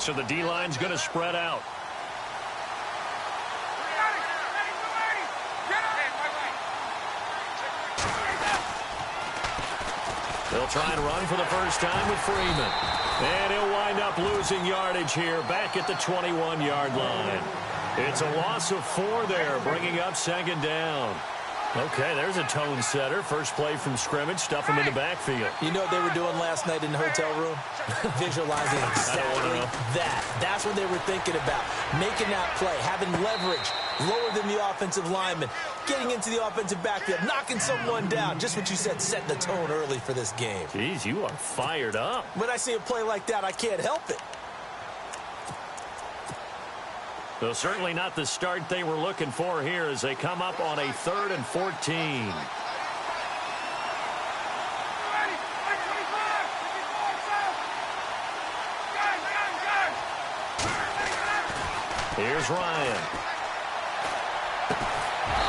So the D-line's going to spread out. They'll try and run for the first time with Freeman. And he'll wind up losing yardage here back at the 21-yard line. It's a loss of 4 there, bringing up second down. Okay, there's a tone setter. First play from scrimmage, stuff him in the backfield. You know what they were doing last night in the hotel room? Visualizing exactly that. That's what they were thinking about. Making that play, having leverage, lower than the offensive lineman, getting into the offensive backfield, knocking someone down. Just what you said, set the tone early for this game. Jeez, you are fired up. When I see a play like that, I can't help it. So certainly not the start they were looking for here as they come up on a 3rd and 14. Here's Ryan.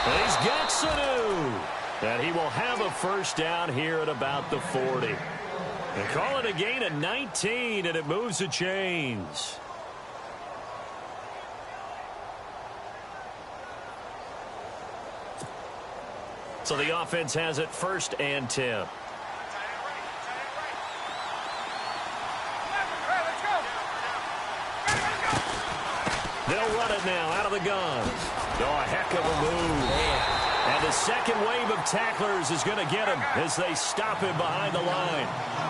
And he's got Sanu. And he will have a first down here at about the 40. They call it a gain of 19, and it moves the chains. So the offense has it 1st and 10. They'll run it now out of the gun. Oh, a heck of a move. Man. And the second wave of tacklers is going to get him as they stop him behind the line.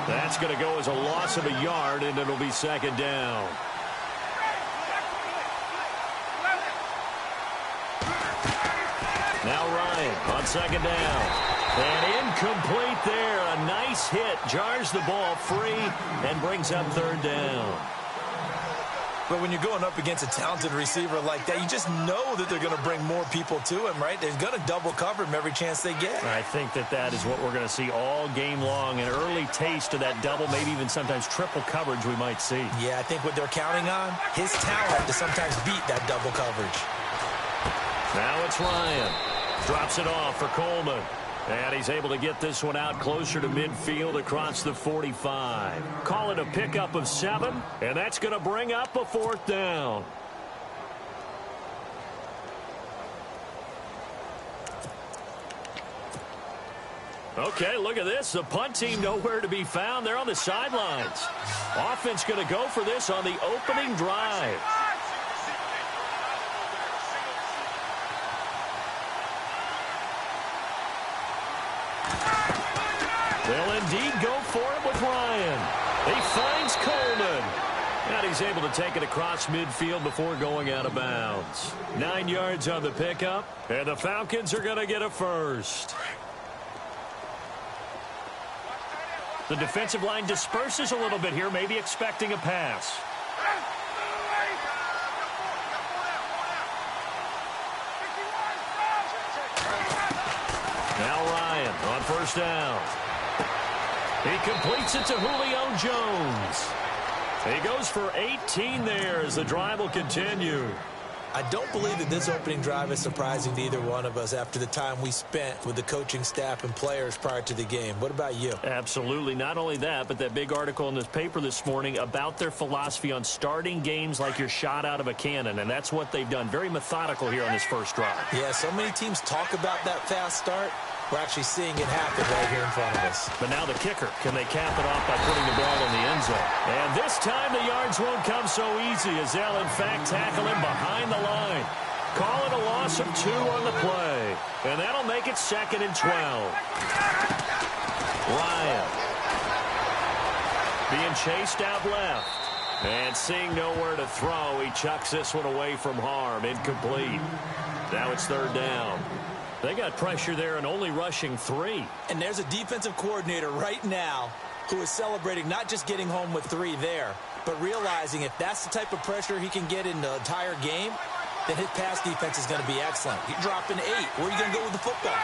That's going to go as a loss of a yard, and it'll be second down. Now Ryan on second down. And incomplete there. A nice hit. Jars the ball free and brings up 3rd down. But when you're going up against a talented receiver like that, you just know that they're going to bring more people to him, right? They're going to double cover him every chance they get. I think that is what we're going to see all game long. An early taste of that double, maybe even sometimes triple coverage we might see. Yeah, I think what they're counting on, his talent to sometimes beat that double coverage. Now it's Ryan. Drops it off for Coleman. And he's able to get this one out closer to midfield across the 45. Call it a pickup of 7, and that's going to bring up a 4th down. Okay, look at this. The punt team nowhere to be found. They're on the sidelines. Offense going to go for this on the opening drive. They'll indeed go for it with Ryan. He finds Coleman. And he's able to take it across midfield before going out of bounds. 9 yards on the pickup. And the Falcons are going to get a first. The defensive line disperses a little bit here, maybe expecting a pass. Now Ryan on 1st down. He completes it to Julio Jones. He goes for 18 there as the drive will continue. I don't believe that this opening drive is surprising to either one of us after the time we spent with the coaching staff and players prior to the game. What about you? Absolutely. Not only that, but that big article in this paper this morning about their philosophy on starting games like you're shot out of a cannon, and that's what they've done. Very methodical here on this first drive. Yeah, so many teams talk about that fast start. We're actually seeing it happen right here in front of us. But now the kicker, can they cap it off by putting the ball in the end zone? And this time the yards won't come so easy as they'll in fact tackle him behind the line. Call it a loss of 2 on the play. And that'll make it 2nd and 12. Ryan being chased out left. And seeing nowhere to throw, he chucks this one away from harm. Incomplete. Now it's 3rd down. They got pressure there and only rushing 3. And there's a defensive coordinator right now who is celebrating not just getting home with 3 there, but realizing if that's the type of pressure he can get in the entire game, then his pass defense is going to be excellent. You're dropping 8. Where are you going to go with the football?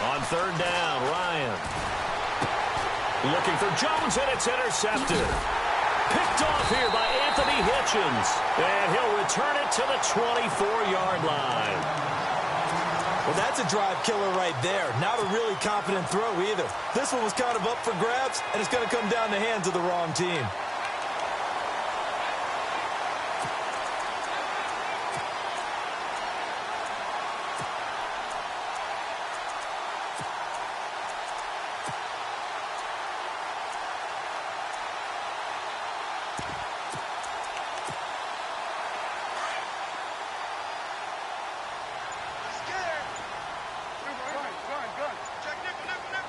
On 3rd down, Ryan. Looking for Jones, and it's intercepted. Picked off here by Anthony Hitchens. And he'll return it to the 24-yard line. Well, that's a drive killer right there. Not a really confident throw either. This one was kind of up for grabs, and it's going to come down the hands of the wrong team.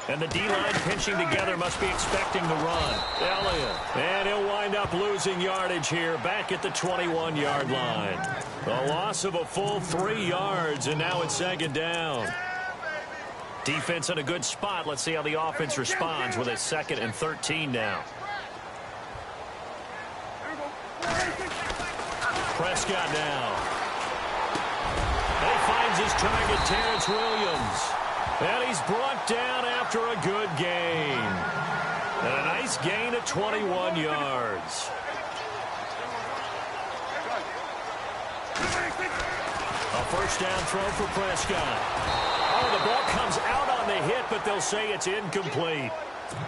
And the D-line pinching together must be expecting the run. Elliott. And he'll wind up losing yardage here back at the 21-yard line. A loss of a full 3 yards, and now it's second down. Defense in a good spot. Let's see how the offense responds with a 2nd and 13 now. Prescott now. He finds his target, Terrence Williams. And he's brought down after a good gain. And a nice gain of 21 yards. A first down throw for Prescott. Oh, the ball comes out on the hit, but they'll say it's incomplete.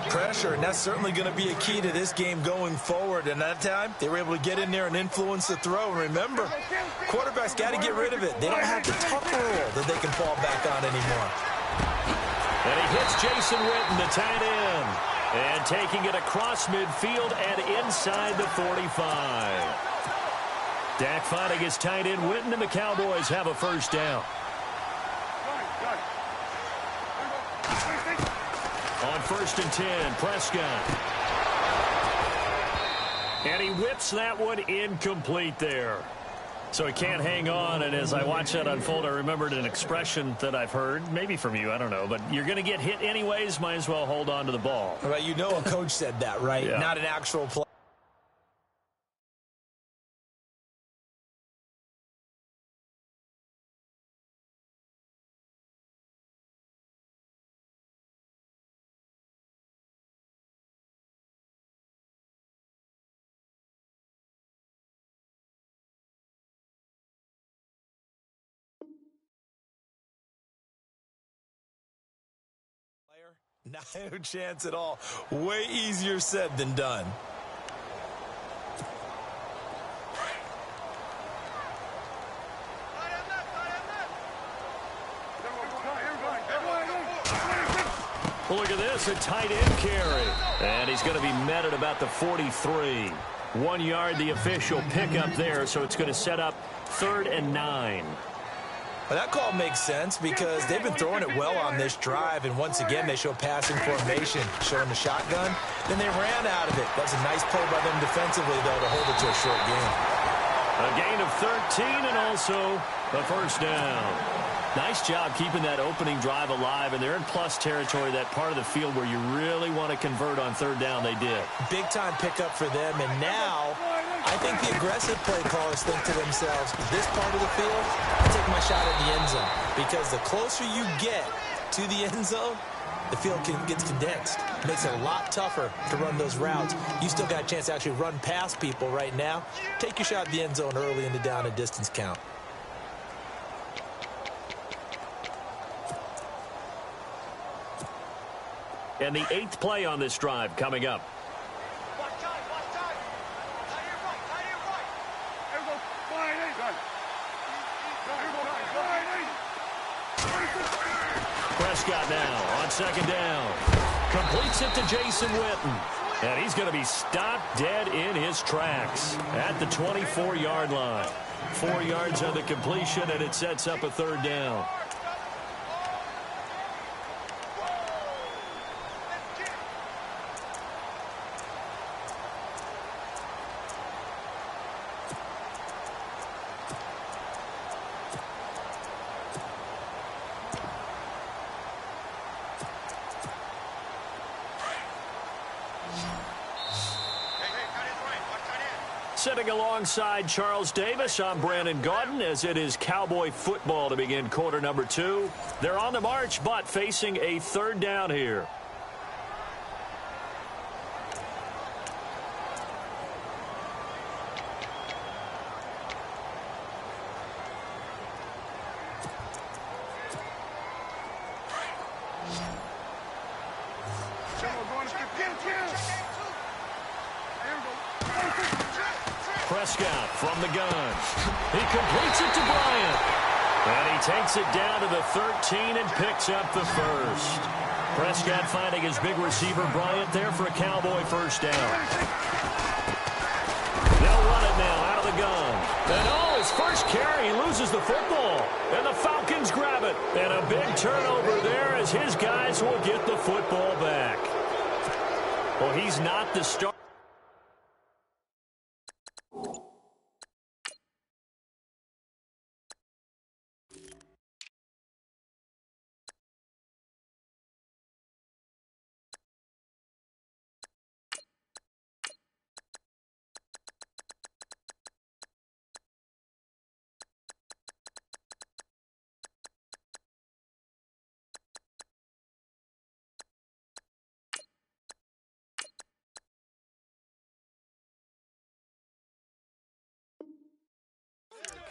Pressure, and that's certainly going to be a key to this game going forward. And that time, they were able to get in there and influence the throw. And remember, quarterbacks got to get rid of it. They don't have the tuck rule that they can fall back on anymore. And he hits Jason Witten, the tight end. And taking it across midfield and inside the 45. Dak finding his tight end Witten, and the Cowboys have a first down. On 1st and 10, Prescott. And he whips that one incomplete there. So he can't hang on, and as I watch that unfold, I remembered an expression that I've heard, maybe from you, I don't know, but you're going to get hit anyways, might as well hold on to the ball. Well, you know a coach said that, right? Yeah. Not an actual play. No chance at all. Way easier said than done. Well, look at this, a tight end carry. And he's going to be met at about the 43. 1 yard, the official pickup there, so it's going to set up 3rd and 9. Well, that call makes sense because they've been throwing it well on this drive, and once again, they show passing formation, showing the shotgun. Then they ran out of it. That's a nice play by them defensively, though, to hold it to a short gain. A gain of 13 and also a first down. Nice job keeping that opening drive alive, and they're in plus territory, that part of the field where you really want to convert on 3rd down. They did. Big-time pickup for them, and now I think the aggressive play callers think to themselves, this part of the field, I take my shot at the end zone, because the closer you get to the end zone, the field gets condensed. It makes it a lot tougher to run those routes. You still got a chance to actually run past people right now. Take your shot at the end zone early in the down and distance count. And the 8th play on this drive coming up. Prescott now on 2nd down. Completes it to Jason Witten. And he's going to be stopped dead in his tracks at the 24-yard line. 4 yards on the completion, and it sets up a 3rd down. Sitting alongside Charles Davis, I'm Brandon Gaudin, as it is Cowboy football to begin quarter number 2. They're on the march, but facing a 3rd down here. Prescott from the gun. He completes it to Bryant. And he takes it down to the 13 and picks up the first. Prescott finding his big receiver Bryant there for a Cowboy first down. They'll run it now out of the gun. And his first carry, he loses the football. And the Falcons Lions grab it. And a big turnover there as his guys will get the football back. Well, he's not the star.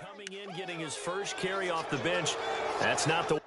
Coming in, getting his first carry off the bench. That's not the...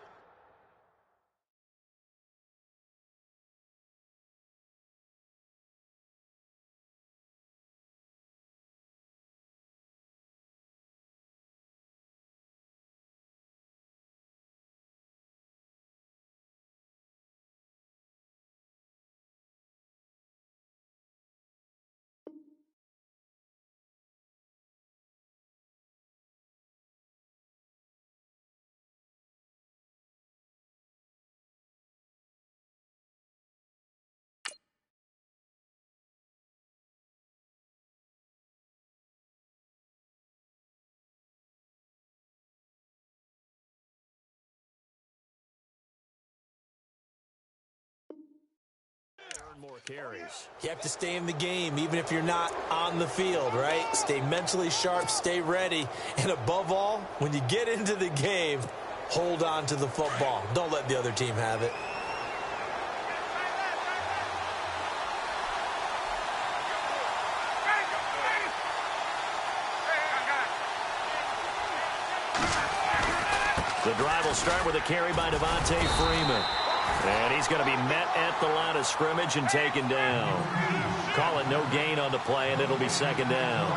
More carries. You have to stay in the game, even if you're not on the field, right? Stay mentally sharp, stay ready, and above all, when you get into the game, hold on to the football. Don't let the other team have it. The drive will start with a carry by Devontae Freeman. And he's going to be met at the line of scrimmage and taken down. Call it no gain on the play, and it'll be second down.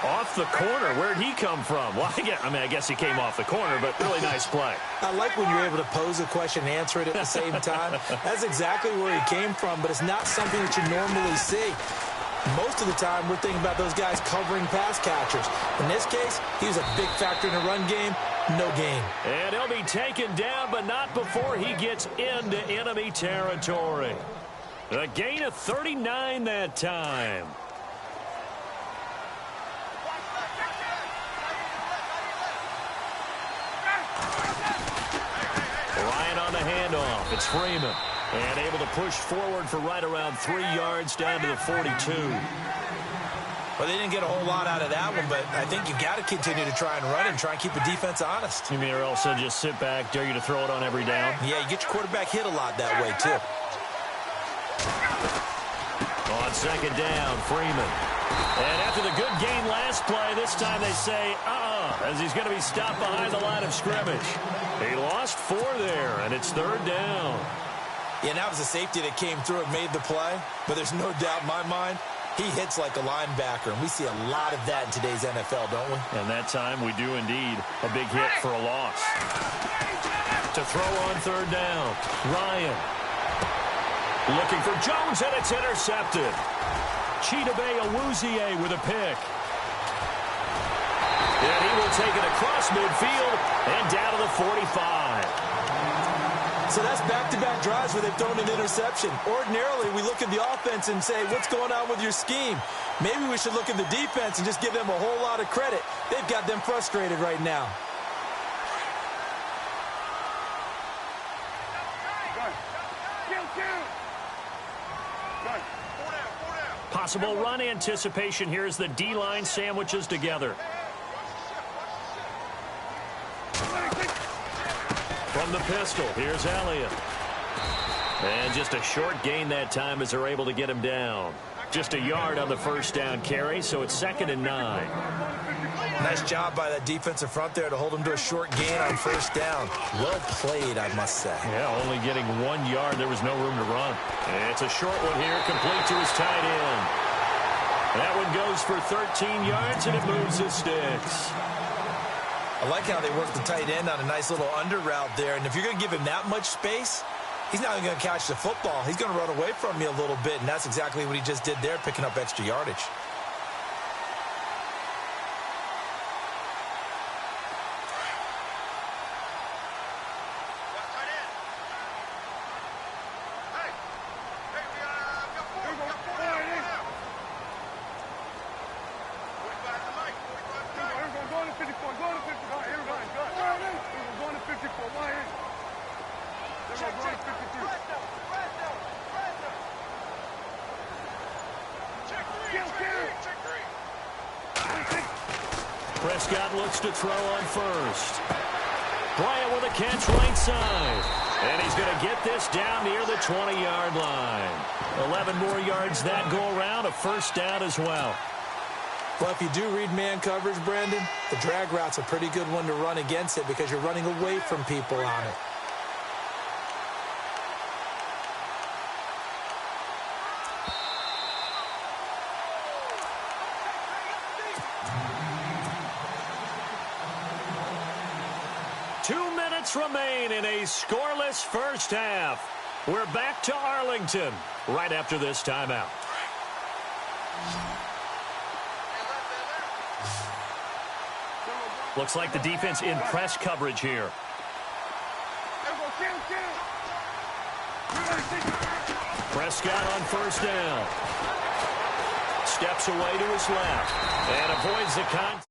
Off the corner. Where'd he come from? Well, I guess he came off the corner, but really nice play. I like when you're able to pose a question and answer it at the same time. That's exactly where he came from, but it's not something that you normally see. Most of the time, we're thinking about those guys covering pass catchers. In this case, he was a big factor in the run game. No gain. And he'll be taken down, but not before he gets into enemy territory. A gain of 39 that time. Ryan on the handoff. It's Freeman. And able to push forward for right around 3 yards down to the 42. Well, they didn't get a whole lot out of that one, but I think you've got to continue to try and run and try and keep the defense honest. You mean or else they'll just sit back, dare you to throw it on every down? Yeah, you get your quarterback hit a lot that way, too. On second down, Freeman. And after the good gain last play, this time they say, as he's going to be stopped behind the line of scrimmage. He lost 4 there, and it's third down. Yeah, and that was a safety that came through and made the play, but there's no doubt in my mind, he hits like a linebacker, and we see a lot of that in today's NFL, don't we? And that time we do indeed. A big hit for a loss. To throw on third down, Ryan. Looking for Jones, and it's intercepted. Chidobe Awuzie with a pick. And he will take it across midfield and down to the 45. So that's back-to-back drives where they've thrown an interception. Ordinarily, we look at the offense and say, what's going on with your scheme? Maybe we should look at the defense and just give them a whole lot of credit. They've got them frustrated right now. Possible run anticipation here as the D-line sandwiches together. From the pistol, here's Elliott. And just a short gain that time as they're able to get him down. Just a yard on the first down carry, so it's 2nd and 9. Nice job by that defensive front there to hold him to a short gain on first down. Well played, I must say. Yeah, only getting 1 yard. There was no room to run. And it's a short one here, complete to his tight end. That one goes for 13 yards, and it moves the sticks. I like how they work the tight end on a nice little under route there. And if you're going to give him that much space, he's not going to catch the football. He's going to run away from you a little bit, and that's exactly what he just did there, picking up extra yardage. Prescott looks to throw on first. Bryant with a catch right side. And he's going to get this down near the 20-yard line. 11 more yards that go around, a first down as well. Well, if you do read man coverage, Brandon, the drag route's a pretty good one to run against it because you're running away from people on it. Remain in a scoreless first half. We're back to Arlington right after this timeout. Looks like the defense in press coverage here. Prescott on first down. Steps away to his left and avoids the contact.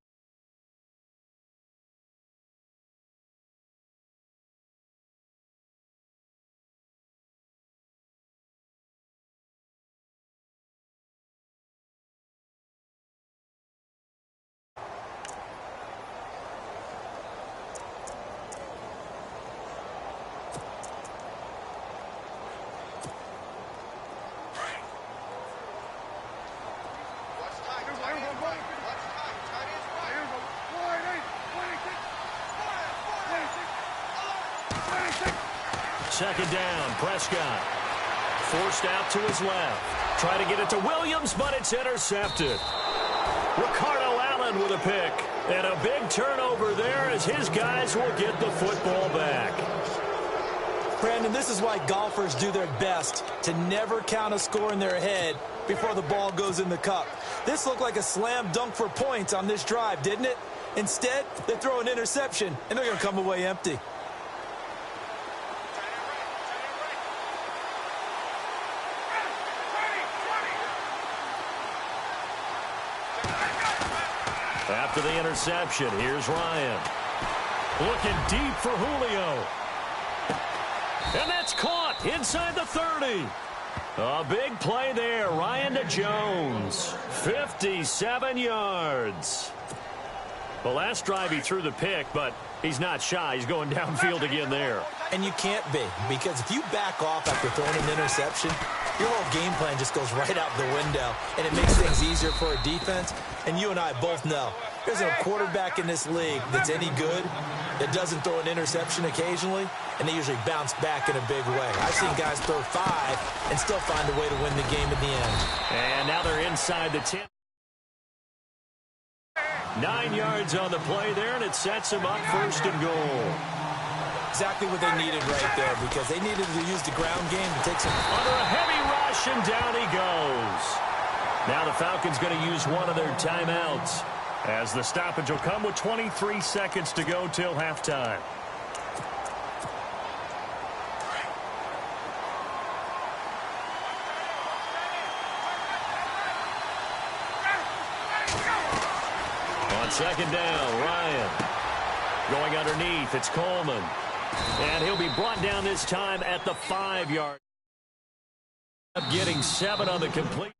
Second down, Prescott. Forced out to his left. Try to get it to Williams, but it's intercepted. Ricardo Allen with a pick. And a big turnover there as his guys will get the football back. Brandon, this is why golfers do their best to never count a score in their head before the ball goes in the cup. This looked like a slam dunk for points on this drive, didn't it? Instead, they throw an interception, and they're going to come away empty. After the interception, here's Ryan. Looking deep for Julio. And that's caught inside the 30. A big play there. Ryan to Jones. 57 yards. The last drive he threw the pick, but he's not shy. He's going downfield again there. And you can't be, because if you back off after throwing an interception, your whole game plan just goes right out the window, and it makes things easier for a defense. And you and I both know there's a quarterback in this league that's any good that doesn't throw an interception occasionally, and they usually bounce back in a big way. I've seen guys throw 5 and still find a way to win the game at the end. And now they're inside the 10. 9 yards on the play there, and it sets them up first and goal. Exactly what they needed right there, because they needed to use the ground game to take some... Under a heavy rush, and down he goes. Now the Falcons going to use one of their timeouts, as the stoppage will come with 23 seconds to go till halftime. On second down, Ryan. Going underneath, it's Coleman. And he'll be brought down this time at the 5-yard. Getting 7 on the complete.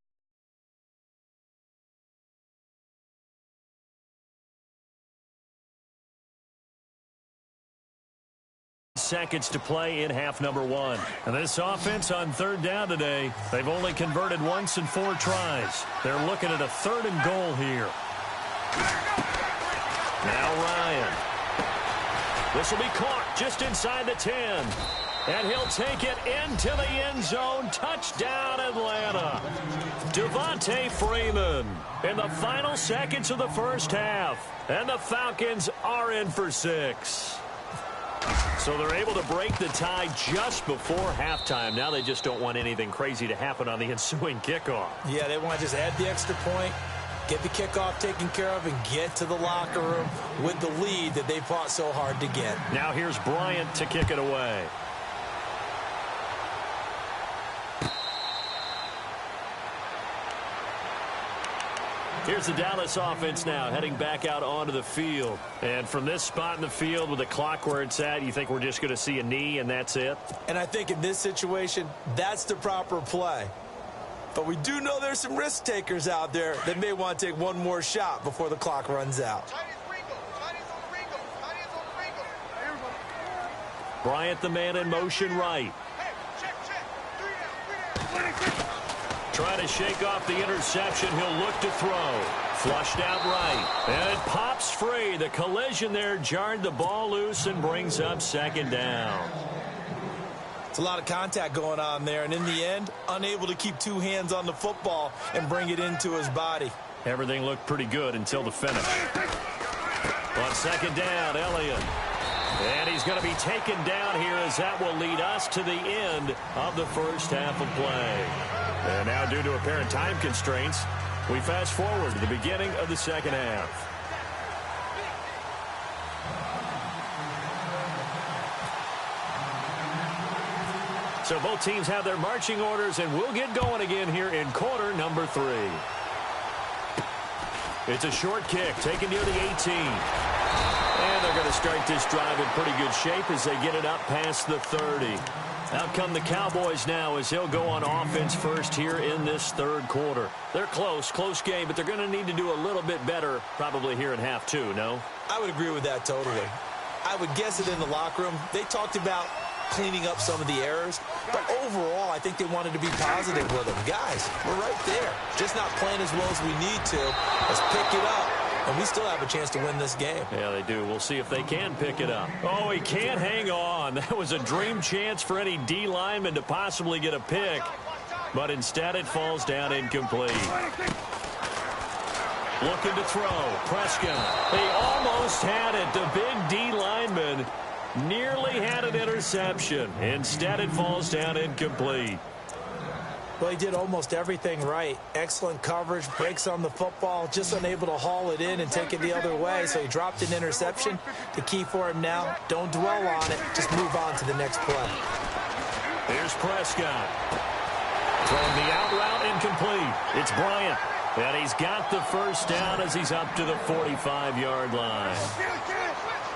Seconds to play in half number 1. And this offense on third down today, they've only converted once in 4 tries. They're looking at a 3rd and goal here. Now Ryan. This will be caught just inside the 10. And he'll take it into the end zone. Touchdown, Atlanta. Devontae Freeman in the final seconds of the first half. And the Falcons are in for 6. So they're able to break the tie just before halftime. Now they just don't want anything crazy to happen on the ensuing kickoff. Yeah, they want to just add the extra point, get the kickoff taken care of, and get to the locker room with the lead that they fought so hard to get. Now here's Bryant to kick it away. Here's the Dallas offense now heading back out onto the field. And from this spot in the field with the clock where it's at, you think we're just going to see a knee and that's it? And I think in this situation, that's the proper play. But we do know there's some risk takers out there that may want to take one more shot before the clock runs out. Bryant the man in motion right. Trying to shake off the interception. He'll look to throw. Flushed out right. And it pops free. The collision there jarred the ball loose and brings up second down. It's a lot of contact going on there, and in the end, unable to keep two hands on the football and bring it into his body. Everything looked pretty good until the finish. On second down, Elliott. And he's going to be taken down here as that will lead us to the end of the first half of play. And now, due to apparent time constraints, we fast forward to the beginning of the second half. So both teams have their marching orders, and we'll get going again here in quarter number 3. It's a short kick taken near the 18. And they're going to start this drive in pretty good shape as they get it up past the 30. Out come the Cowboys now as they'll go on offense first here in this third quarter. They're close game, but they're going to need to do a little bit better probably here in half 2, no? I would agree with that totally. I would guess it in the locker room. They talked about cleaning up some of the errors, but overall I think they wanted to be positive with them. Guys, we're right there, just not playing as well as we need to. Let's pick it up, and we still have a chance to win this game. Yeah, they do. We'll see if they can pick it up. Oh, he can't hang on. That was a dream chance for any D lineman to possibly get a pick, but instead it falls down incomplete. Looking to throw. Prescott. They almost had it. The big D lineman nearly had an interception. Instead, it falls down incomplete. Well, he did almost everything right. Excellent coverage, breaks on the football, just unable to haul it in and take it the other way. So he dropped an interception. The key for him now, don't dwell on it. Just move on to the next play. Here's Prescott. Throwing the out route incomplete. It's Bryant. And he's got the first down as he's up to the 45-yard line.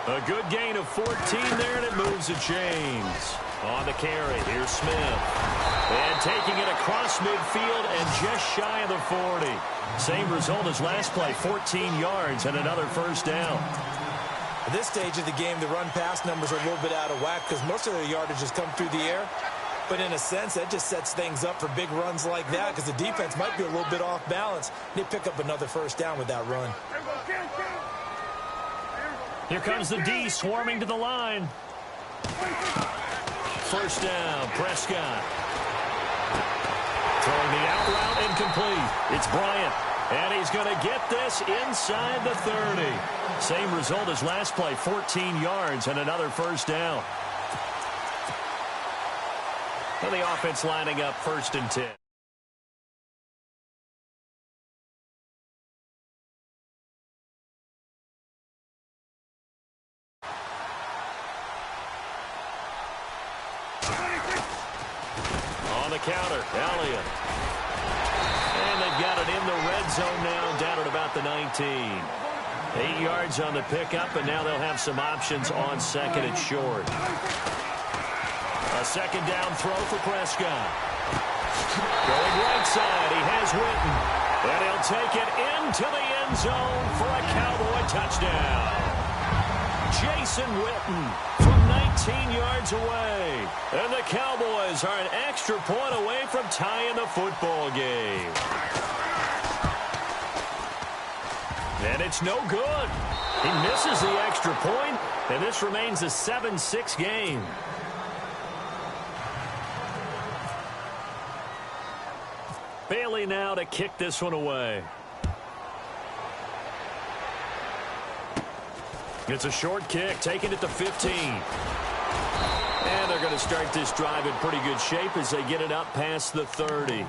A good gain of 14 there, and it moves the chains. On the carry, here's Smith. And taking it across midfield and just shy of the 40. Same result as last play, 14 yards and another first down. At this stage of the game, the run-pass numbers are a little bit out of whack because most of their yardage has come through the air. But in a sense, that just sets things up for big runs like that because the defense might be a little bit off balance. They pick up another first down with that run. Here comes the D swarming to the line. First down, Prescott. Throwing the out route incomplete. It's Bryant. And he's going to get this inside the 30. Same result as last play, 14 yards and another first down. And the offense lining up 1st and 10. On the counter, Elliott. And they've got it in the red zone now, down at about the 19. 8 yards on the pickup, and now they'll have some options on second and short. A second down throw for Prescott. Going right side, he has Witten. And he'll take it into the end zone for a Cowboy touchdown. Jason Witten from 19 yards away. And the Cowboys are an extra point away from tying the football game. And it's no good. He misses the extra point, and this remains a 7-6 game. Bailey now to kick this one away. It's a short kick, taken at the 15. And they're going to start this drive in pretty good shape as they get it up past the 30.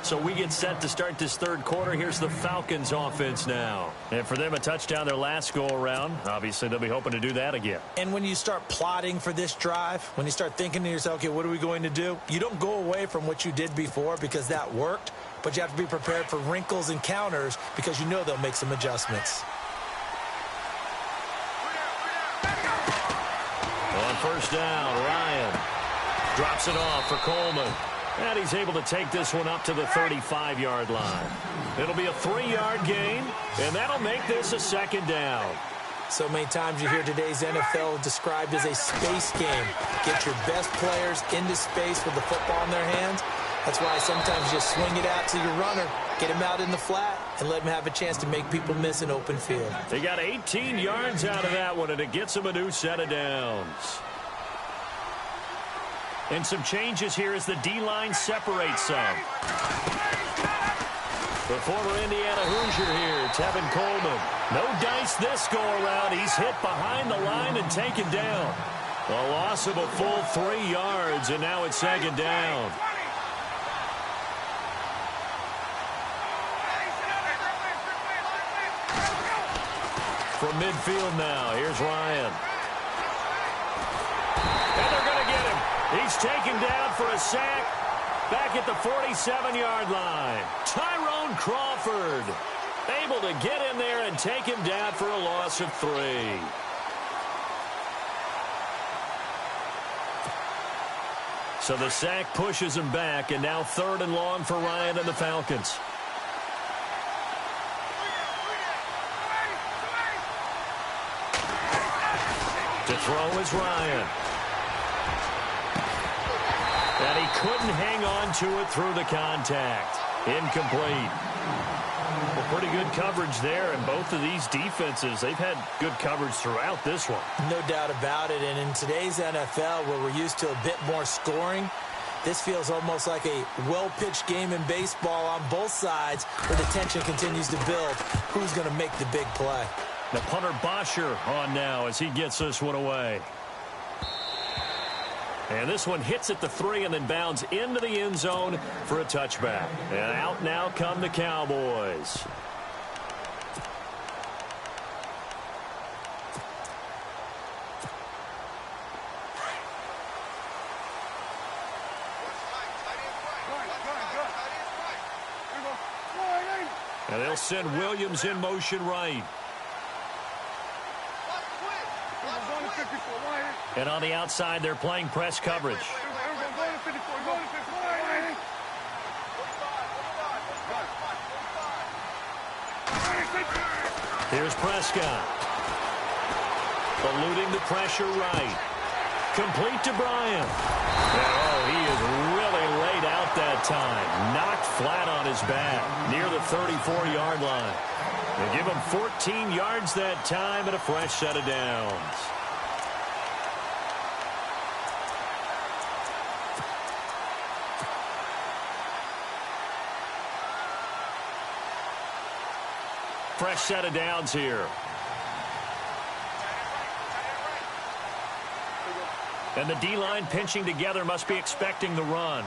So we get set to start this third quarter. Here's the Falcons offense now. And for them, a touchdown their last go-around. Obviously, they'll be hoping to do that again. And when you start plotting for this drive, when you start thinking to yourself, okay, what are we going to do? You don't go away from what you did before because that worked, but you have to be prepared for wrinkles and counters because you know they'll make some adjustments. On first down, Ryan drops it off for Coleman. And he's able to take this one up to the 35-yard line. It'll be a 3-yard gain, and that'll make this a second down. So many times you hear today's NFL described as a space game. Get your best players into space with the football in their hands. That's why sometimes you just swing it out to your runner, get him out in the flat, and let him have a chance to make people miss an open field. They got 18 yards out of that one, and it gets them a new set of downs. And some changes here as the D-line separates some. The former Indiana Hoosier here, Tevin Coleman. No dice this go-around. He's hit behind the line and taken down. A loss of a full 3 yards, and now it's second down. From midfield now, here's Ryan. And they're going to get him. He's taken down for a sack. Back at the 47-yard line. Tyrone Crawford able to get in there and take him down for a loss of 3. So the sack pushes him back, and now 3rd and long for Ryan and the Falcons. To throw is Ryan. And he couldn't hang on to it through the contact. Incomplete. Well, pretty good coverage there, and both of these defenses, they've had good coverage throughout this one. No doubt about it, and in today's NFL, where we're used to a bit more scoring, this feels almost like a well-pitched game in baseball on both sides, where the tension continues to build. Who's going to make the big play? The punter Bosher on now as he gets this one away. And this one hits at the 3 and then bounds into the end zone for a touchback. And out now come the Cowboys. And they'll send Williams in motion right. And on the outside, they're playing press coverage. Here's Prescott. Eluding the pressure right. Complete to Bryant. And, oh, he is really laid out that time. Knocked flat on his back near the 34-yard line. They give him 14 yards that time and a fresh set of downs. Fresh set of downs here. And the D-line pinching together must be expecting the run.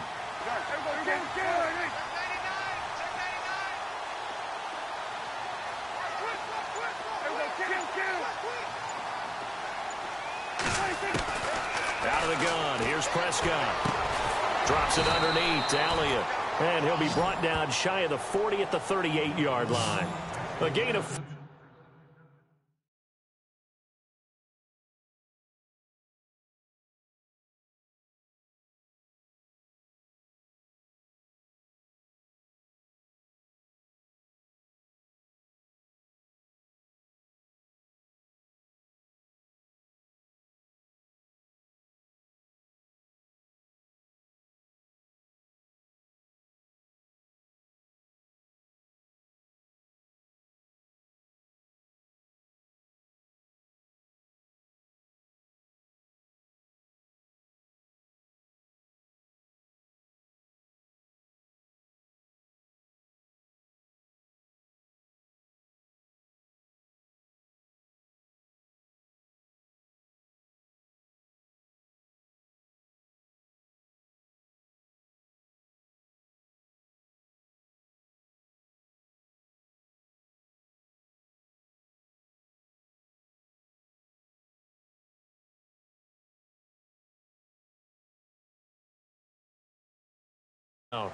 Out of the gun. Here's Prescott. Drops it underneath to Elliott. And he'll be brought down shy of the 40 at the 38-yard line. A gain of... Oh.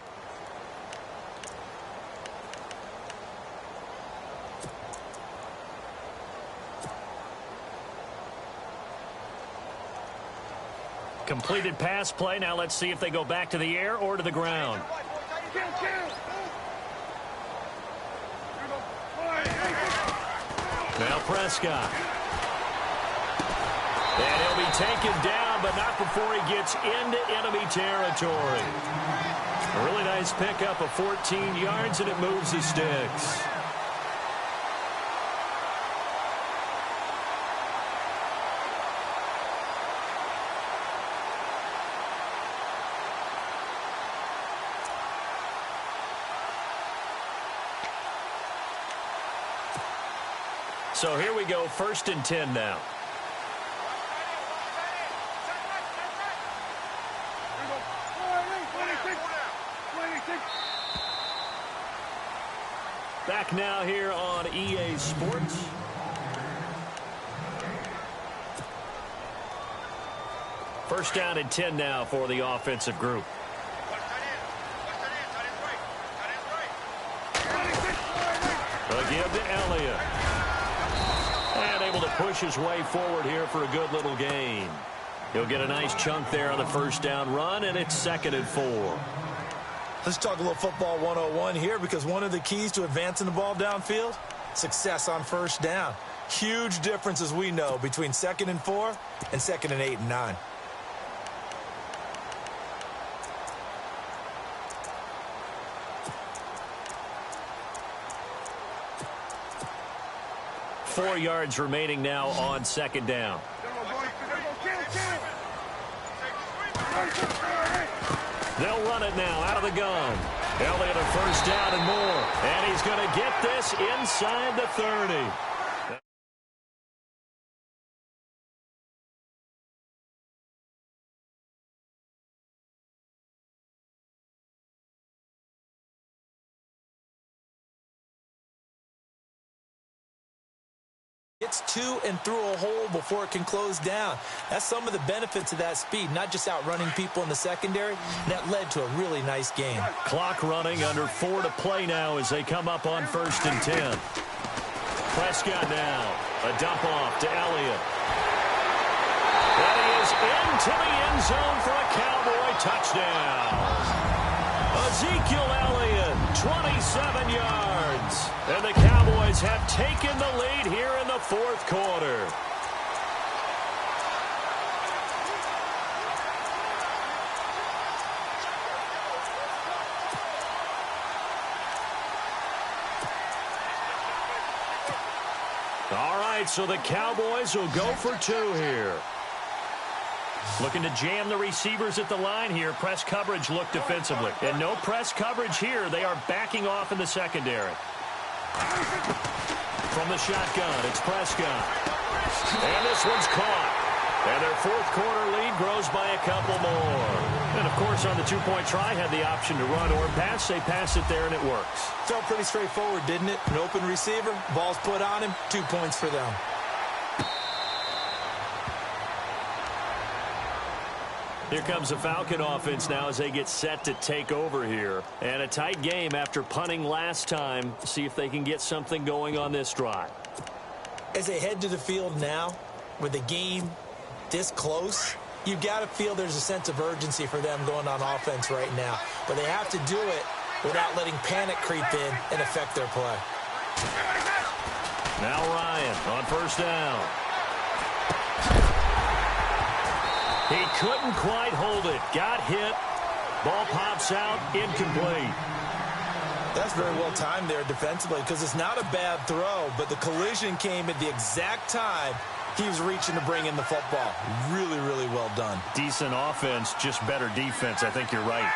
Completed pass play. Now let's see if they go back to the air or to the ground. Now Prescott. And he'll be taken down, but not before he gets into enemy territory. A really nice pickup of 14 yards, and it moves the sticks. So here we go, 1st and 10 now. Back now here on EA Sports. First down and 10 now for the offensive group. A give to Elliott. And able to push his way forward here for a good little gain. He'll get a nice chunk there on the first down run, and it's 2nd and 4. Let's talk a little football 101 here, because one of the keys to advancing the ball downfield, success on first down. Huge difference, as we know, between 2nd and 4 and 2nd and 8 and 9. Four yards remaining now on 2nd down. They'll run it now out of the gun. Elliott a first down and more. And he's going to get this inside the 30. It's to and through a hole before it can close down. That's some of the benefits of that speed, not just outrunning people in the secondary. That led to a really nice game. Clock running, under 4 to play now as they come up on 1st and 10. Prescott now, a dump off to Elliott. And he is into the end zone for a Cowboy touchdown. Ezekiel Elliott, 27 yards. And the Cowboys have taken the lead here in the 4th quarter. All right, so the Cowboys will go for 2 here. Looking to jam the receivers at the line here. Press coverage look defensively. And no press coverage here. They are backing off in the secondary. From the shotgun, it's Prescott. And this one's caught. And their 4th quarter lead grows by a couple more. And, of course, on the 2-point try, had the option to run or pass. They pass it there, and it works. Felt pretty straightforward, didn't it? An open receiver, ball's put on him, 2 points for them. Here comes the Falcon offense now as they get set to take over here. And a tight game after punting last time. See if they can get something going on this drive. As they head to the field now, with the game this close, you've got to feel there's a sense of urgency for them going on offense right now. But they have to do it without letting panic creep in and affect their play. Now Ryan on first down. He couldn't quite hold it. Got hit. Ball pops out. Incomplete. That's very well timed there defensively, because it's not a bad throw, but the collision came at the exact time he was reaching to bring in the football. Really, really well done. Decent offense, just better defense. I think you're right.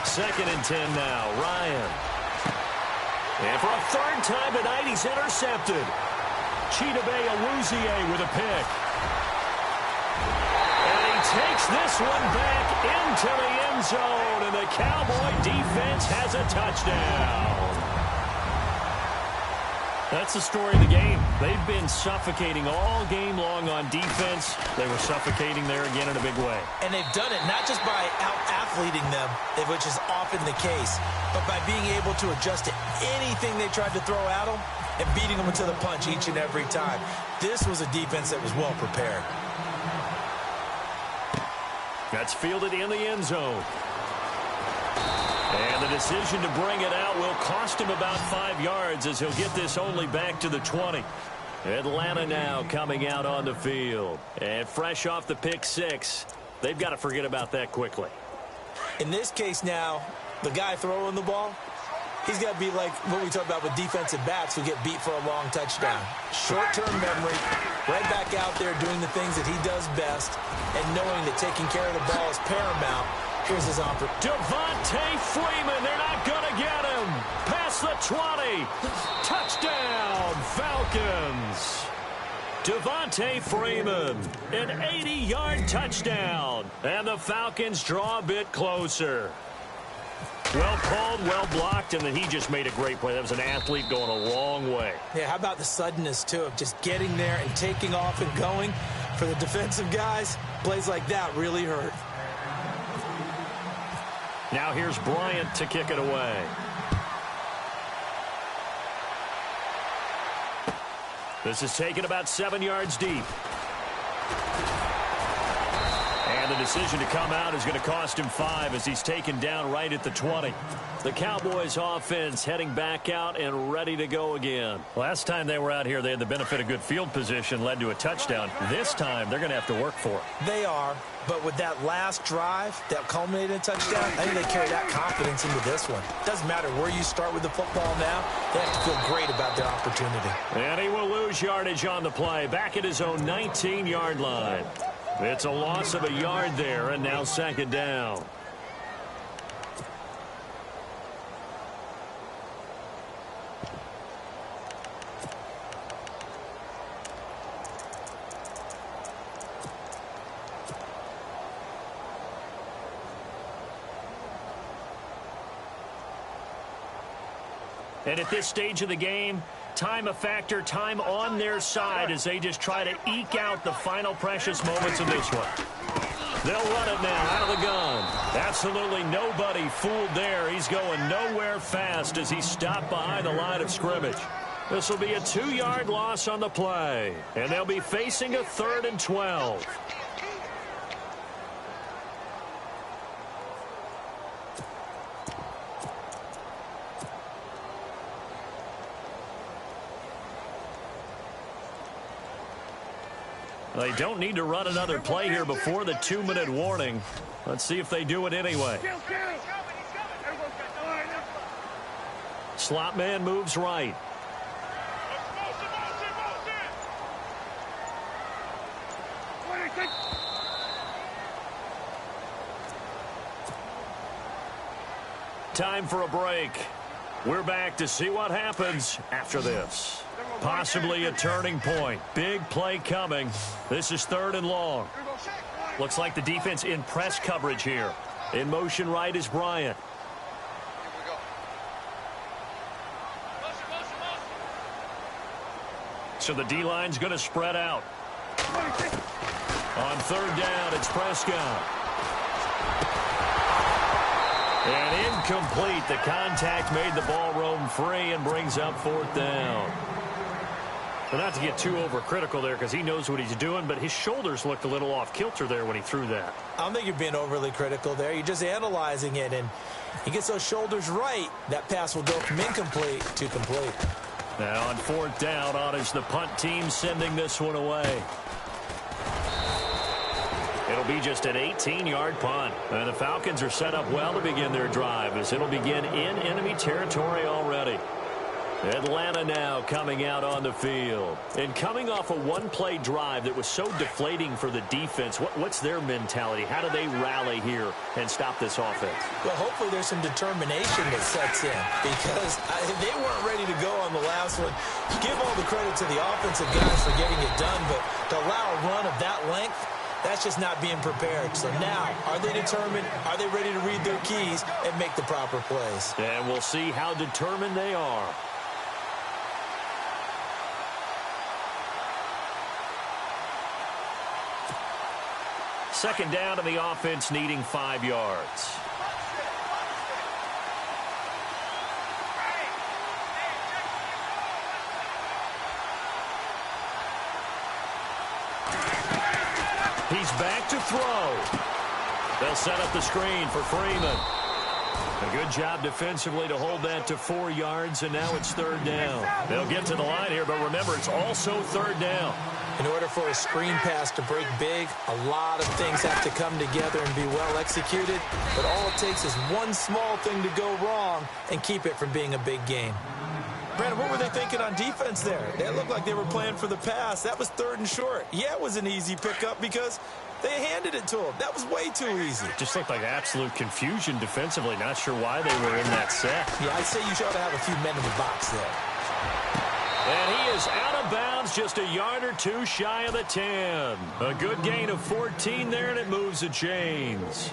2nd and 10 now. Ryan. And for a 3rd time tonight, he's intercepted. Chidobe Awuzie with a pick. And he takes this one back into the end zone, and the Cowboy defense has a touchdown. That's the story of the game. They've been suffocating all game long on defense. They were suffocating there again in a big way. And they've done it not just by out-athleting them, which is often the case, but by being able to adjust to anything they tried to throw at them and beating them into the punch each and every time. This was a defense that was well prepared. That's fielded in the end zone. And the decision to bring it out will cost him about 5 yards as he'll get this only back to the 20. Atlanta now coming out on the field. And fresh off the pick six, they've got to forget about that quickly. In this case now, the guy throwing the ball, he's got to be like what we talk about with defensive backs who get beat for a long touchdown. Short-term memory, right back out there doing the things that he does best, and knowing that taking care of the ball is paramount. Here's his opportunity. Devontae Freeman, they're not going to get him. Past the 20. Touchdown, Falcons. Devontae Freeman, an 80-yard touchdown. And the Falcons draw a bit closer. Well called, well blocked, and then he just made a great play. That was an athlete going a long way. Yeah, how about the suddenness, too, of just getting there and taking off and going? For the defensive guys, plays like that really hurt. Now here's Bryant to kick it away. This is taken about 7 yards deep. And the decision to come out is going to cost him 5 as he's taken down right at the 20. The Cowboys offense heading back out and ready to go again. Last time they were out here, they had the benefit of good field position, led to a touchdown. This time, they're going to have to work for it. They are, but with that last drive that culminated in a touchdown, I think they carry that confidence into this one. Doesn't matter where you start with the football now, they have to feel great about their opportunity. And he will lose yardage on the play, back at his own 19-yard line. It's a loss of a yard there, and now second down. And at this stage of the game, time a factor, time on their side as they just try to eke out the final precious moments of this one. They'll run it now out of the gun. Absolutely nobody fooled there. He's going nowhere fast as he's stopped behind the line of scrimmage. This will be a 2-yard loss on the play, and they'll be facing a 3rd and 12. They don't need to run another play here before the 2-minute warning. Let's see if they do it anyway. Slot man moves right. Time for a break. We're back to see what happens after this. Possibly a turning point. Big play coming. This is 3rd and long. Looks like the defense in press coverage here. In motion right is Bryant. So the D-line's going to spread out. On 3rd down, it's Prescott. And incomplete. The contact made the ball roam free and brings up 4th down. Well, not to get too overcritical there because he knows what he's doing, but his shoulders looked a little off kilter there when he threw that. I don't think you're being overly critical there. You're just analyzing it, and he gets those shoulders right. That pass will go from incomplete to complete. Now on 4th down, on is the punt team sending this one away. It'll be just an 18-yard punt. And the Falcons are set up well to begin their drive as it'll begin in enemy territory already. Atlanta now coming out on the field. And coming off a one-play drive that was so deflating for the defense, what's their mentality? How do they rally here and stop this offense? Well, hopefully there's some determination that sets in because they weren't ready to go on the last one. Give all the credit to the offensive guys for getting it done, but to allow a run of that length, that's just not being prepared. So now, are they determined? Are they ready to read their keys and make the proper plays? And we'll see how determined they are. Second down, and the offense needing 5 yards. He's back to throw. They'll set up the screen for Freeman. A good job defensively to hold that to 4 yards, and now it's third down. They'll get to the line here, but remember, it's also third down. In order for a screen pass to break big, a lot of things have to come together and be well executed, but all it takes is one small thing to go wrong and keep it from being a big game. Brandon, what were they thinking on defense there? They looked like they were playing for the pass. That was third and short. Yeah, it was an easy pickup because they handed it to him. That was way too easy. Just looked like absolute confusion defensively. Not sure why they were in that set. Yeah, I'd say you should have a few men in the box there. And he is out of bounds, just a yard or two shy of the 10. A good gain of 14 there, and it moves the chains.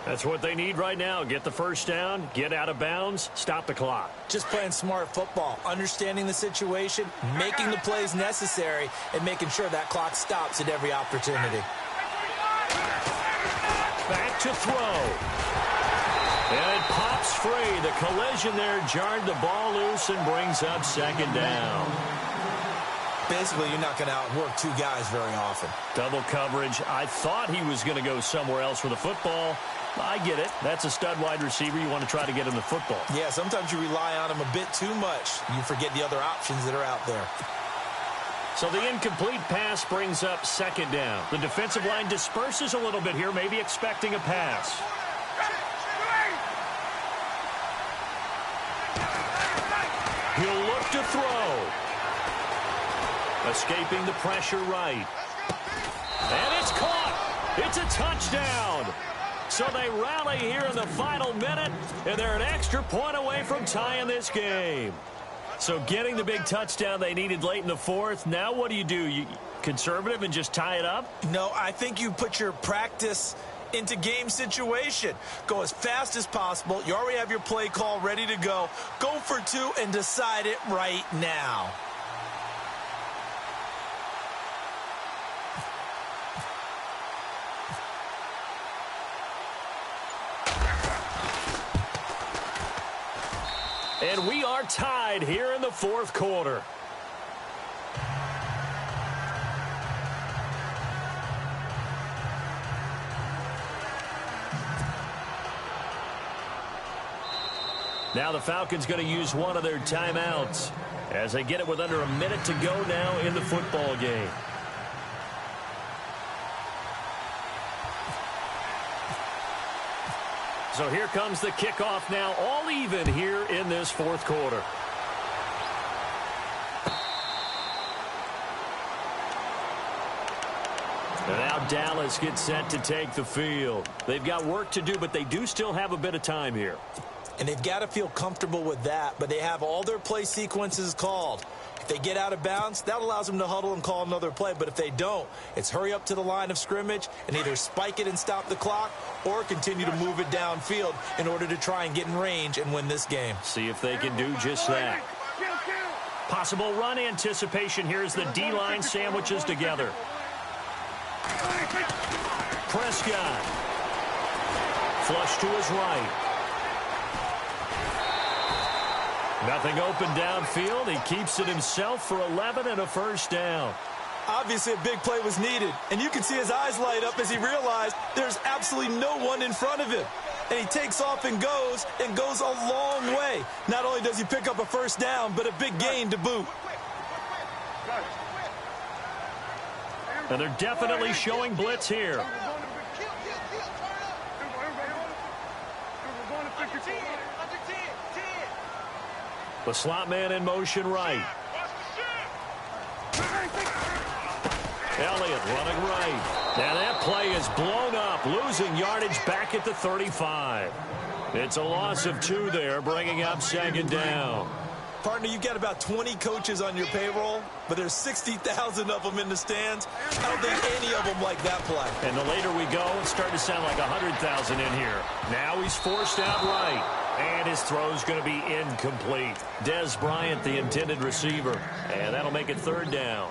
That's what they need right now. Get the first down, get out of bounds, stop the clock. Just playing smart football, understanding the situation, making the plays necessary, and making sure that clock stops at every opportunity. Back to throw. And it pops free. The collision there jarred the ball loose and brings up second down. Basically, you're not going to outwork two guys very often. Double coverage. I thought he was going to go somewhere else with the football. I get it. That's a stud wide receiver. You want to try to get him the football. Yeah, sometimes you rely on him a bit too much. You forget the other options that are out there. So the incomplete pass brings up second down. The defensive line disperses a little bit here, maybe expecting a pass. He'll look to throw. Escaping the pressure right. And it's caught. It's a touchdown. So they rally here in the final minute, and they're an extra point away from tying this game. So getting the big touchdown they needed late in the fourth. Now what do? You conservative and just tie it up? No, I think you put your practice into game situation. Go as fast as possible. You already have your play call ready to go. Go for two and decide it right now. And we are tied here in the fourth quarter. Now the Falcons going to use one of their timeouts as they get it with under a minute to go now in the football game. So here comes the kickoff now, all even here in this fourth quarter. And now Dallas gets set to take the field. They've got work to do, but they do still have a bit of time here. And they've got to feel comfortable with that, but they have all their play sequences called. If they get out of bounds, that allows them to huddle and call another play. But if they don't, it's hurry up to the line of scrimmage and either spike it and stop the clock or continue to move it downfield in order to try and get in range and win this game. See if they can do just that. Possible run anticipation here as the D-line sandwiches together. Prescott. Flush to his right. Nothing open downfield. He keeps it himself for 11 and a first down. Obviously, a big play was needed, and you can see his eyes light up as he realized there's absolutely no one in front of him. And he takes off and goes a long way. Not only does he pick up a first down, but a big gain to boot. And they're definitely showing blitz here. The slot man in motion right. Elliott running right. Now that play is blown up, losing yardage back at the 35. It's a loss of 2 there, bringing up second down. Partner, you've got about 20 coaches on your payroll, but there's 60,000 of them in the stands. I don't think any of them like that play. And the later we go, it's starting to sound like 100,000 in here. Now he's forced out right. And his throw's going to be incomplete. Dez Bryant, the intended receiver. And that'll make it third down.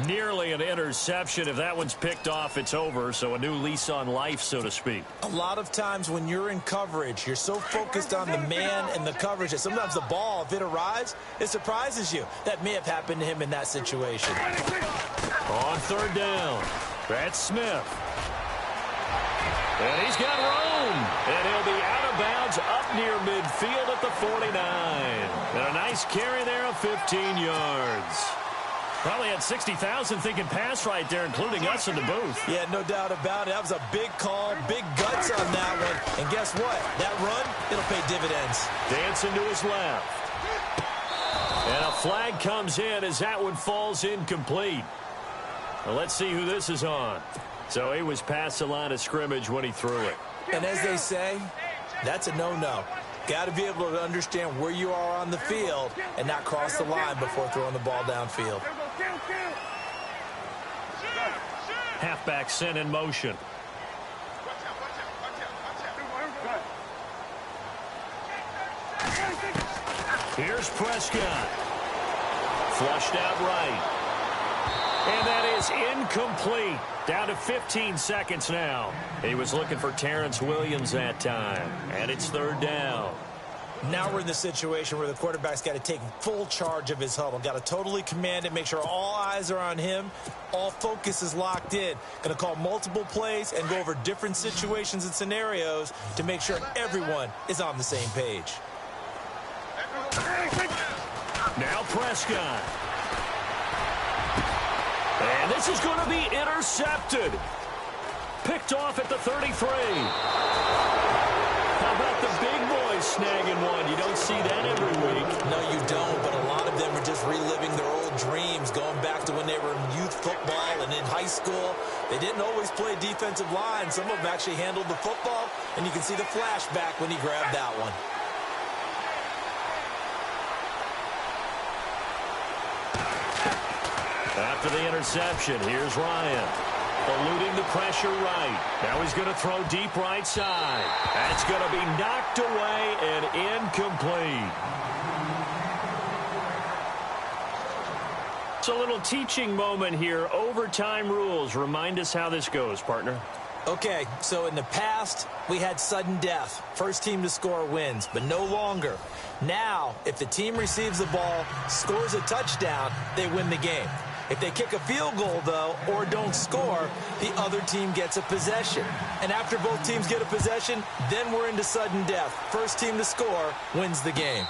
Nearly an interception. If that one's picked off, it's over. So a new lease on life, so to speak. A lot of times when you're in coverage, you're so focused on the man and the coverage that sometimes the ball, if it arrives, it surprises you. That may have happened to him in that situation. On third down, that's Smith. And he's got room. And he'll be out of bounds up near midfield at the 49. And a nice carry there of 15 yards. Probably had 60,000 thinking pass right there, including us in the booth. Yeah, no doubt about it. That was a big call, big guts on that one. And guess what? That run, it'll pay dividends. Dancing to his left. And a flag comes in as that one falls incomplete. Well, let's see who this is on. So he was past the line of scrimmage when he threw it. And as they say, that's a no-no. Got to be able to understand where you are on the field and not cross the line before throwing the ball downfield. Halfback sent in motion. Here's Prescott. Flushed out right. And that is incomplete. Down to 15 seconds now. He was looking for Terrence Williams that time. And it's third down. Now we're in the situation where the quarterback's got to take full charge of his huddle. Got to totally command it, make sure all eyes are on him. All focus is locked in. Going to call multiple plays and go over different situations and scenarios to make sure everyone is on the same page. Now Prescott. And this is going to be intercepted. Picked off at the 33. How about the big boys snagging one? You don't see that every week. No, you don't, but a lot of them are just reliving their old dreams, going back to when they were in youth football and in high school. They didn't always play defensive line. Some of them actually handled the football, and you can see the flashback when he grabbed that one. After the interception, here's Ryan. Eluding the pressure right. Now he's going to throw deep right side. That's going to be knocked away and incomplete. It's a little teaching moment here. Overtime rules. Remind us how this goes, partner. Okay, so in the past, we had sudden death. First team to score wins, but no longer. Now, if the team receives the ball, scores a touchdown, they win the game. If they kick a field goal, though, or don't score, the other team gets a possession. And after both teams get a possession, then we're into sudden death. First team to score wins the game.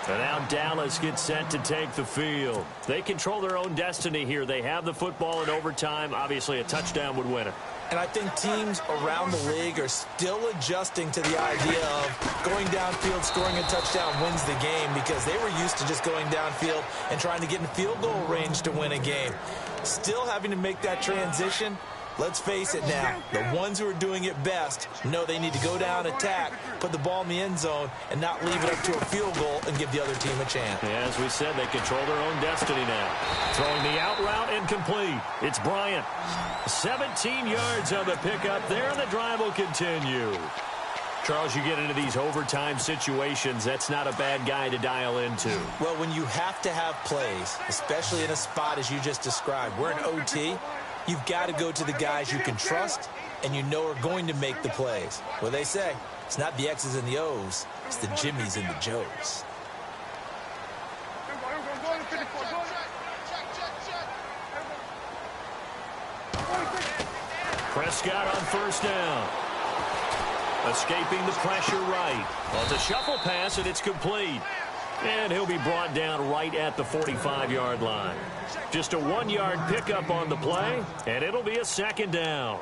And now Dallas gets set to take the field. They control their own destiny here. They have the football in overtime. Obviously, a touchdown would win it. And I think teams around the league are still adjusting to the idea of going downfield, scoring a touchdown wins the game, because they were used to just going downfield and trying to get in field goal range to win a game. Still having to make that transition. Let's face it now, the ones who are doing it best know they need to go down, attack, put the ball in the end zone, and not leave it up to a field goal and give the other team a chance. Yeah, as we said, they control their own destiny now. Throwing the out route incomplete. It's Bryant. 17 yards on the pickup there, and the drive will continue. Charles, you get into these overtime situations, that's not a bad guy to dial into. Well, when you have to have plays, especially in a spot as you just described, we're in OT, you've got to go to the guys you can trust and you know are going to make the plays. Well, they say, it's not the X's and the O's, it's the Jimmies and the Joes. Prescott on first down. Escaping the pressure right. Well, it's a shuffle pass, and it's complete. And he'll be brought down right at the 45-yard line. Just a 1-yard pickup on the play, and it'll be a second down.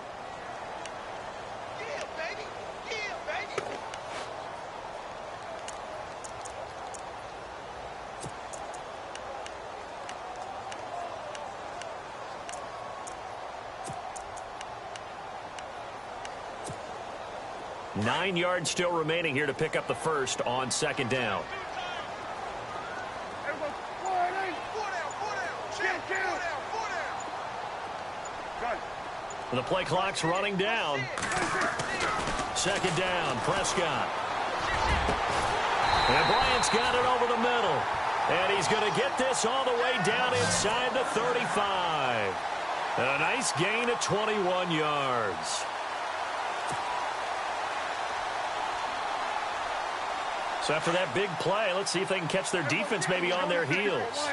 Nine yards still remaining here to pick up the first on second down. The play clock's running down. Second down, Prescott. And Bryant's got it over the middle. And he's going to get this all the way down inside the 35. And a nice gain of 21 yards. So after that big play, let's see if they can catch their defense maybe on their heels.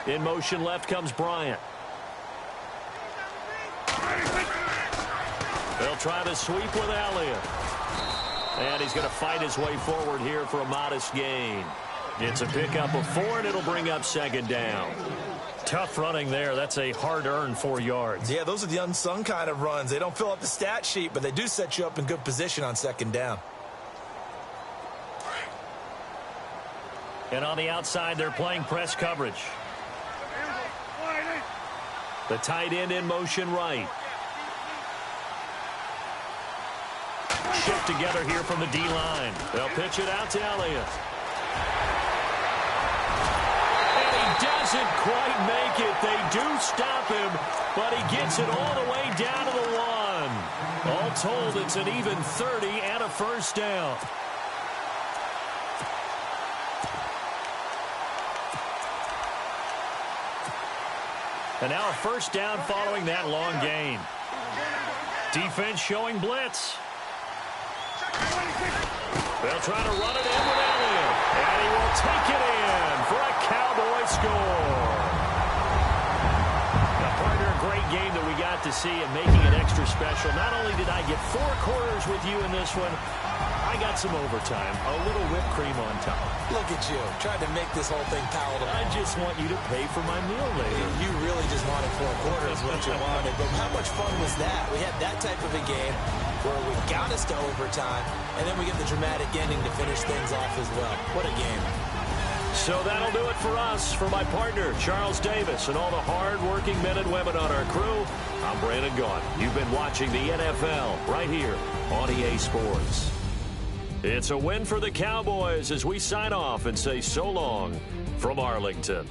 In motion left comes Bryant. They'll try to sweep with Elliott. And he's going to fight his way forward here for a modest gain. It's a pickup of 4, and it'll bring up second down. Tough running there. That's a hard-earned 4 yards. Yeah, those are the unsung kind of runs. They don't fill up the stat sheet, but they do set you up in good position on second down. And on the outside, they're playing press coverage. The tight end in motion right. Shift together here from the D-line. They'll pitch it out to Elliott. And he doesn't quite make it. They do stop him, but he gets it all the way down to the 1. All told, it's an even 30 and a first down. And now a first down following that long gain. Defense showing blitz. They'll try to run it in with Elliott. And he will take it in for a Cowboy score. Now, partner, a great game that we got to see and making it extra special. Not only did I get 4 quarters with you in this one, I got some overtime. A little whipped cream on top. Look at you, trying to make this whole thing palatable. I just want you to pay for my meal later. You really just wanted 4 quarters, what you wanted. But how much fun was that? We had that type of a game where we got us to overtime, and then we get the dramatic ending to finish things off as well. What a game. So that'll do it for us. For my partner, Charles Davis, and all the hard-working men and women on our crew, I'm Brandon Gaudin. You've been watching the NFL right here on EA Sports. It's a win for the Cowboys as we sign off and say so long from Arlington.